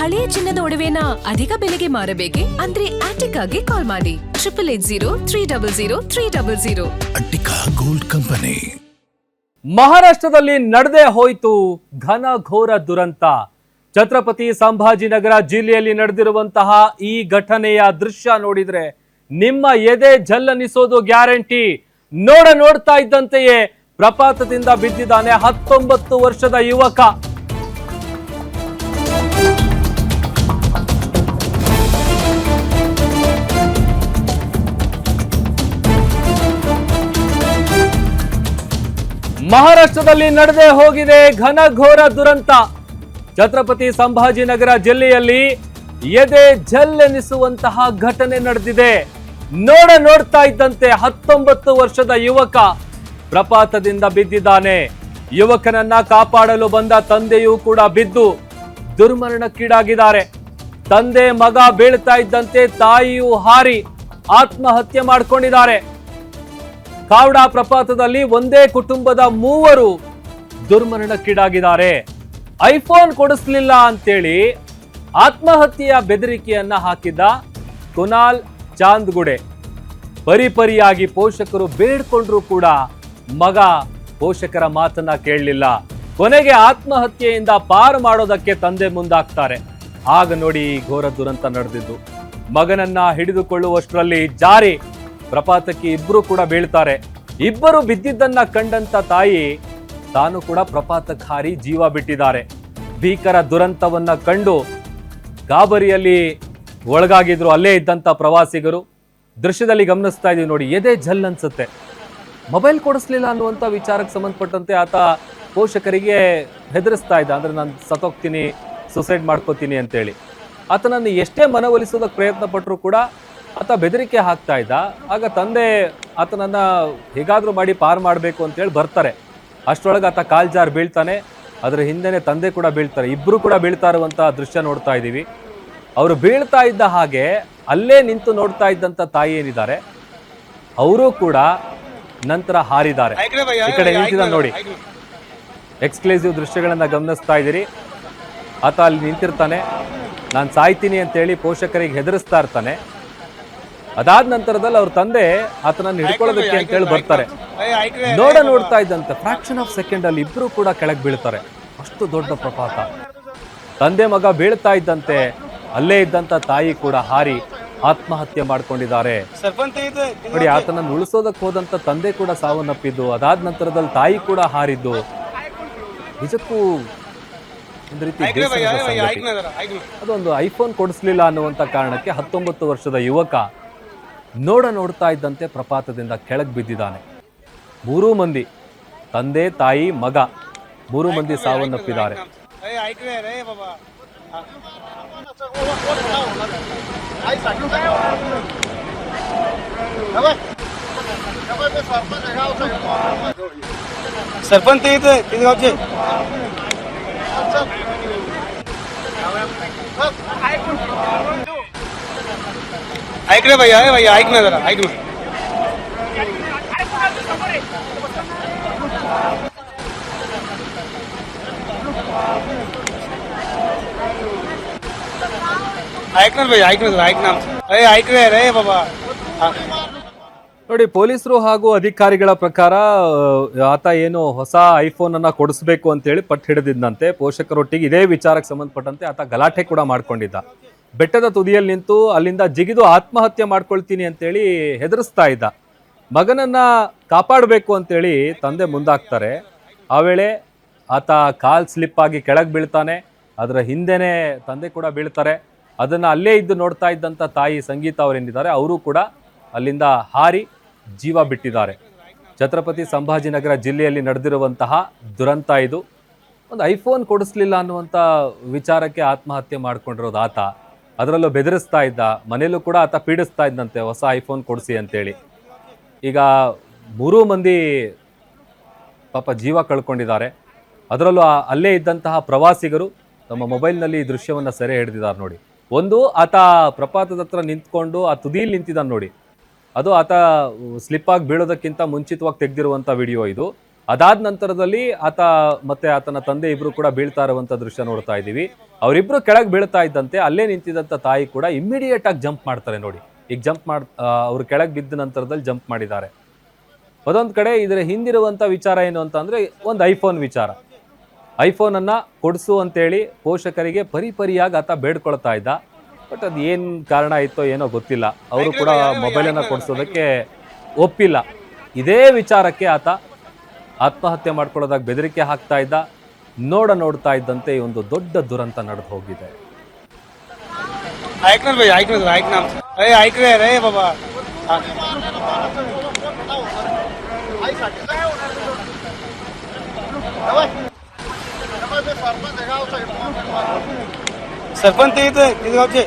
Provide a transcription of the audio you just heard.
ಹಳೆಯ ಚಿನ್ನದ ಒಡವೆನ ಅಧಿಕ ಬೆಲೆಗೆ ಮಾರಬೇಕೆ? ಅಂದ್ರೆ ಆಟಿಕಾಗೆ ಕಾಲ್ ಮಾಡಿ 8880 ಅಟ್ಟಿಕಾ ಗೋಲ್ಡ್ ಕಂಪನಿ. ಮಹಾರಾಷ್ಟ್ರದಲ್ಲಿ ನಡೆದೇ ಹೋಯಿತು ಘನಘೋರ ದುರಂತ. ಛತ್ರಪತಿ ಸಂಭಾಜಿನಗರ ಜಿಲ್ಲೆಯಲ್ಲಿ ನಡೆದಿರುವಂತಹ ಈ ಘಟನೆಯ ದೃಶ್ಯ ನೋಡಿದ್ರೆ ನಿಮ್ಮ ಎದೆ ಜಲ್ಲನಿಸೋದು ಗ್ಯಾರಂಟಿ. ನೋಡ್ತಾ ಇದ್ದಂತೆಯೇ ಪ್ರಪಾತದಿಂದ ಬಿದ್ದಿದ್ದಾನೆ 19 ವರ್ಷದ ಯುವಕ. ಮಹಾರಾಷ್ಟ್ರದಲ್ಲಿ ನಡೆದೇ ಹೋಗಿದೆ ಘನಘೋರ ದುರಂತ. ಛತ್ರಪತಿ ಸಂಭಾಜಿನಗರ ಜಿಲ್ಲೆಯಲ್ಲಿ ಎದೆ ಜಲ್ಲೆನಿಸುವಂತಹ ಘಟನೆ ನಡೆದಿದೆ. ನೋಡ್ತಾ ಇದ್ದಂತೆ 19 ವರ್ಷದ ಯುವಕ ಪ್ರಪಾತದಿಂದ ಬಿದ್ದಿದ್ದಾನೆ. ಯುವಕನನ್ನ ಕಾಪಾಡಲು ಬಂದ ತಂದೆಯೂ ಕೂಡ ಬಿದ್ದು ದುರ್ಮರಣಕ್ಕೀಡಾಗಿದ್ದಾರೆ. ತಂದೆ ಮಗ ಬೀಳ್ತಾ ಇದ್ದಂತೆ ತಾಯಿಯೂ ಹಾರಿ ಆತ್ಮಹತ್ಯೆ ಮಾಡಿಕೊಂಡಿದ್ದಾರೆ. ಕಾವಡಾ ಪ್ರಪಾತದಲ್ಲಿ ಒಂದೇ ಕುಟುಂಬದ 3 ದುರ್ಮರಣಕ್ಕೀಡಾಗಿದ್ದಾರೆ. ಐಫೋನ್ ಕೊಡಿಸ್ಲಿಲ್ಲ ಅಂತೇಳಿ ಆತ್ಮಹತ್ಯೆಯ ಬೆದರಿಕೆಯನ್ನ ಹಾಕಿದ್ದ ಕುನಾಲ್ ಚಾಂದ್ಗುಡೆ ಪರಿಪರಿಯಾಗಿ ಪೋಷಕರು ಬೇಡ್ಕೊಂಡ್ರು ಕೂಡ ಮಗ ಪೋಷಕರ ಮಾತನ್ನ ಕೇಳಲಿಲ್ಲ. ಕೊನೆಗೆ ಆತ್ಮಹತ್ಯೆಯಿಂದ ಪಾರು ಮಾಡೋದಕ್ಕೆ ತಂದೆ ಮುಂದಾಗ್ತಾರೆ. ಆಗ ನೋಡಿ ಈ ಘೋರ ದುರಂತ ನಡೆದಿದ್ದು. ಮಗನನ್ನ ಹಿಡಿದುಕೊಳ್ಳುವಷ್ಟರಲ್ಲಿ ಜಾರಿ ಪ್ರಪಾತಕ್ಕೆ ಇಬ್ಬರು ಕೂಡ ಬೀಳ್ತಾರೆ. ಇಬ್ಬರು ಬಿದ್ದಿದ್ದನ್ನ ಕಂಡಂತ ತಾಯಿ ತಾನು ಕೂಡ ಪ್ರಪಾತಕ್ಕೆ ಹಾರಿ ಜೀವ ಬಿಟ್ಟಿದ್ದಾರೆ. ಭೀಕರ ದುರಂತವನ್ನ ಕಂಡು ಗಾಬರಿಯಲ್ಲಿ ಒಳಗಾಗಿದ್ರು ಅಲ್ಲೇ ಇದ್ದಂತ ಪ್ರವಾಸಿಗರು. ದೃಶ್ಯದಲ್ಲಿ ಗಮನಿಸ್ತಾ ಇದೀವಿ ನೋಡಿ, ಎದೆ ಜಲ್ ಅನ್ಸುತ್ತೆ. ಮೊಬೈಲ್ ಕೊಡಿಸ್ಲಿಲ್ಲ ಅನ್ನುವಂಥ ವಿಚಾರಕ್ಕೆ ಸಂಬಂಧಪಟ್ಟಂತೆ ಆತ ಪೋಷಕರಿಗೆ ಹೆದರಿಸ್ತಾ ಇದ್ದ. ಅಂದ್ರೆ ನಾನು ಸತ್ತೋಗ್ತೀನಿ, ಸುಸೈಡ್ ಮಾಡ್ಕೋತೀನಿ ಅಂತೇಳಿ. ಆತನನ್ನು ಎಷ್ಟೇ ಮನವೊಲಿಸೋದಕ್ಕೆ ಪ್ರಯತ್ನ ಪಟ್ಟರು ಕೂಡ ಆತ ಬೆದರಿಕೆ ಹಾಕ್ತಾ ಇದ್ದ. ಆಗ ತಂದೆ ಆತನನ್ನ ಹೇಗಾದ್ರೂ ಮಾಡಿ ಪಾರು ಮಾಡಬೇಕು ಅಂತೇಳಿ ಬರ್ತಾರೆ. ಅಷ್ಟರೊಳಗೆ ಆತ ಕಾಲ್ ಜಾರ್ ಬೀಳ್ತಾನೆ. ಅದರ ಹಿಂದೆನೆ ತಂದೆ ಕೂಡ ಬೀಳ್ತಾರೆ. ಇಬ್ರು ಕೂಡ ಬೀಳ್ತಾ ಇರುವಂತ ದೃಶ್ಯ ನೋಡ್ತಾ ಇದ್ದೀವಿ. ಅವರು ಬೀಳ್ತಾ ಇದ್ದ ಹಾಗೆ ಅಲ್ಲೇ ನಿಂತು ನೋಡ್ತಾ ಇದ್ದಂತ ತಾಯಿ ಏನಿದ್ದಾರೆ ಅವರು ಕೂಡ ನಂತರ ಹಾರಿದ್ದಾರೆ. ಈ ಕಡೆ ನಿಂತಿದ್ದ ನೋಡಿ, ಎಕ್ಸ್ಕ್ಲೂಸಿವ್ ದೃಶ್ಯಗಳನ್ನ ಗಮನಿಸ್ತಾ ಇದ್ದೀರಿ. ಆತ ಅಲ್ಲಿ ನಿಂತಿರ್ತಾನೆ, ನಾನು ಸಾಯ್ತೀನಿ ಅಂತೇಳಿ ಪೋಷಕರಿಗೆ ಹೆದರಿಸ್ತಾ ಇರ್ತಾನೆ. ಅದಾದ ನಂತರದಲ್ಲಿ ಅವ್ರ ತಂದೆ ಆತನನ್ನು ಹಿಡ್ಕೊಳ್ಳೋದಕ್ಕೆ ಅಂತೇಳಿ ಬರ್ತಾರೆ. ನೋಡ್ತಾ ಇದ್ದಂತೆ ಫ್ರಾಕ್ಷನ್ ಆಫ್ ಸೆಕೆಂಡ್ ಅಲ್ಲಿ ಇಬ್ರು ಕೂಡ ಕೆಳಗೆ ಬೀಳ್ತಾರೆ. ಅಷ್ಟು ದೊಡ್ಡ ಪ್ರಪಾತ. ತಂದೆ ಮಗ ಬೀಳ್ತಾ ಇದ್ದಂತೆ ಅಲ್ಲೇ ಇದ್ದಂತ ತಾಯಿ ಕೂಡ ಹಾರಿ ಆತ್ಮಹತ್ಯೆ ಮಾಡ್ಕೊಂಡಿದ್ದಾರೆ. ನೋಡಿ, ಆತನನ್ನು ಉಳಿಸೋದಕ್ಕೆ ಹೋದಂತ ತಂದೆ ಕೂಡ ಸಾವನ್ನಪ್ಪಿದ್ದು. ಅದಾದ ನಂತರದಲ್ಲಿ ತಾಯಿ ಕೂಡ ಹಾರಿದ್ದು ನಿಜಕ್ಕೂ ಒಂದು ರೀತಿ ಬೇಸರದ ಸಂಗತಿ. ಅದೊಂದು ಐಫೋನ್ ಕೊಡಿಸ್ಲಿಲ್ಲ ಅನ್ನುವಂತ ಕಾರಣಕ್ಕೆ 19 ವರ್ಷದ ಯುವಕ ನೋಡ್ತಾ ಇದ್ದಂತೆ ಪ್ರಪಾತದಿಂದ ಕೆಳಗೆ ಬಿದ್ದಿದ್ದಾನೆ. 3 ಮಂದಿ, ತಂದೆ ತಾಯಿ ಮಗ, 3 ಮಂದಿ ಸಾವನ್ನಪ್ಪಿದ್ದಾರೆ. सरपंच तीन गावचे ऐक रे भैया ऐक ना जरा ऐक ना. ऐकणार भैया ऐक ना जरा ऐक ना. ऐक रे बाबा. ನೋಡಿ, ಪೊಲೀಸರು ಹಾಗೂ ಅಧಿಕಾರಿಗಳ ಪ್ರಕಾರ ಆತ ಏನು ಹೊಸ ಐಫೋನ್ ಅನ್ನ ಕೊಡಿಸ್ಬೇಕು ಅಂತೇಳಿ ಪಟ್ಟು ಹಿಡಿದಿದ್ದಂತೆ. ಪೋಷಕರೊಟ್ಟಿಗೆ ಇದೇ ವಿಚಾರಕ್ಕೆ ಸಂಬಂಧಪಟ್ಟಂತೆ ಆತ ಗಲಾಟೆ ಕೂಡ ಮಾಡ್ಕೊಂಡಿದ್ದ. ಬೆಟ್ಟದ ತುದಿಯಲ್ಲಿ ನಿಂತು ಅಲ್ಲಿಂದ ಜಿಗಿದು ಆತ್ಮಹತ್ಯೆ ಮಾಡ್ಕೊಳ್ತೀನಿ ಅಂತೇಳಿ ಹೆದರಿಸ್ತಾ ಇದ್ದ. ಮಗನನ್ನ ಕಾಪಾಡಬೇಕು ಅಂತೇಳಿ ತಂದೆ ಮುಂದಾಗ್ತಾರೆ. ಆ ವೇಳೆ ಆತ ಕಾಲ್ ಸ್ಲಿಪ್ ಆಗಿ ಕೆಳಗೆ ಬೀಳ್ತಾನೆ. ಅದರ ಹಿಂದೆನೆ ತಂದೆ ಕೂಡ ಬೀಳ್ತಾರೆ. ಅದನ್ನ ಅಲ್ಲೇ ಇದ್ದು ನೋಡ್ತಾ ಇದ್ದಂಥ ತಾಯಿ ಸಂಗೀತ ಅವರೇನಿದ್ದಾರೆ ಅವರು ಕೂಡ ಅಲ್ಲಿಂದ ಹಾರಿ ಜೀವ ಬಿಟ್ಟಿದ್ದಾರೆ. ಛತ್ರಪತಿ ಸಂಭಾಜಿನಗರ ಜಿಲ್ಲೆಯಲ್ಲಿ ನಡೆದಿರುವಂತಹ ದುರಂತ ಇದು. ಒಂದು ಐಫೋನ್ ಕೊಡಿಸ್ಲಿಲ್ಲ ಅನ್ನುವಂಥ ವಿಚಾರಕ್ಕೆ ಆತ್ಮಹತ್ಯೆ ಮಾಡ್ಕೊಂಡಿರೋದು ಆತ. ಅದರಲ್ಲೂ ಬೆದರಿಸ್ತಾ ಇದ್ದ. ಮನೆಯಲ್ಲೂ ಕೂಡ ಆತ ಪೀಡಿಸ್ತಾ ಇದ್ದಂತೆ ಹೊಸ ಐಫೋನ್ ಕೊಡಿಸಿ ಅಂತೇಳಿ. ಈಗ 3 ಮಂದಿ ಪಾಪ ಜೀವ ಕಳ್ಕೊಂಡಿದ್ದಾರೆ. ಅದರಲ್ಲೂ ಅಲ್ಲೇ ಇದ್ದಂತಹ ಪ್ರವಾಸಿಗರು ತಮ್ಮ ಮೊಬೈಲ್ನಲ್ಲಿ ಈ ದೃಶ್ಯವನ್ನು ಸೆರೆ ಹಿಡಿದಿದ್ದಾರೆ ನೋಡಿ. ಒಂದು, ಆತ ಪ್ರಪಾತದ ಹತ್ರ ನಿಂತ್ಕೊಂಡು ಆ ತುದಿಯಲ್ಲಿ ನಿಂತಿದ್ದಾನೆ ನೋಡಿ. ಅದು ಆತ ಸ್ಲಿಪ್ ಆಗಿ ಬೀಳೋದಕ್ಕಿಂತ ಮುಂಚಿತವಾಗಿ ತೆಗೆದಿರುವಂಥ ವಿಡಿಯೋ ಇದು. ಅದಾದ ನಂತರದಲ್ಲಿ ಆತ ಮತ್ತೆ ಆತನ ತಂದೆ ಇಬ್ರು ಕೂಡ ಬೀಳ್ತಾ ಇರುವಂತ ದೃಶ್ಯ ನೋಡ್ತಾ ಇದ್ದೀವಿ. ಅವರಿಬ್ರು ಕೆಳಗೆ ಬೀಳ್ತಾ ಇದ್ದಂತೆ ಅಲ್ಲೇ ನಿಂತಿದ್ದಂತ ತಾಯಿ ಕೂಡ ಇಮ್ಮಿಡಿಯೇಟ್ ಆಗಿ ಜಂಪ್ ಮಾಡ್ತಾರೆ ನೋಡಿ. ಈಗ ಅವ್ರು ಕೆಳಗೆ ಬಿದ್ದ ನಂತರದಲ್ಲಿ ಜಂಪ್ ಮಾಡಿದ್ದಾರೆ. ಅದೊಂದ್ ಕಡೆ ಇದರ ಹಿಂದಿರುವಂತ ವಿಚಾರ ಏನು ಅಂತ ಅಂದ್ರೆ ಒಂದು ಐಫೋನ್ ವಿಚಾರ. ಐಫೋನ್ ಅನ್ನ ಕೊಡಿಸು ಅಂತೇಳಿ ಪೋಷಕರಿಗೆ ಪರಿಪರಿಯಾಗಿ ಆತ ಬೇಡ್ಕೊಳ್ತಾ ಇದ್ದ. ಬಟ್ ಅದು ಏನ್ ಕಾರಣ ಇತ್ತೋ ಏನೋ ಗೊತ್ತಿಲ್ಲ. ಅವರು ಕೂಡ ಮೊಬೈಲ್ ಅನ್ನ ಕೊಡಿಸೋದಕ್ಕೆ ಒಪ್ಪಿಲ್ಲ. ಇದೇ ವಿಚಾರಕ್ಕೆ ಆತ ಆತ್ಮಹತ್ಯೆ ಮಾಡ್ಕೊಳ್ಳೋದಾಗ ಬೆದರಿಕೆ ಹಾಕ್ತಾ ಇದ್ದ. ನೋಡ್ತಾ ಇದ್ದಂತೆ ಈ ಒಂದು ದೊಡ್ಡ ದುರಂತ ನಡೆದು ಹೋಗಿದೆ. ऐकणार भाई ऐक ना ऐक रे बाबा सरपंच ते इथं गावचे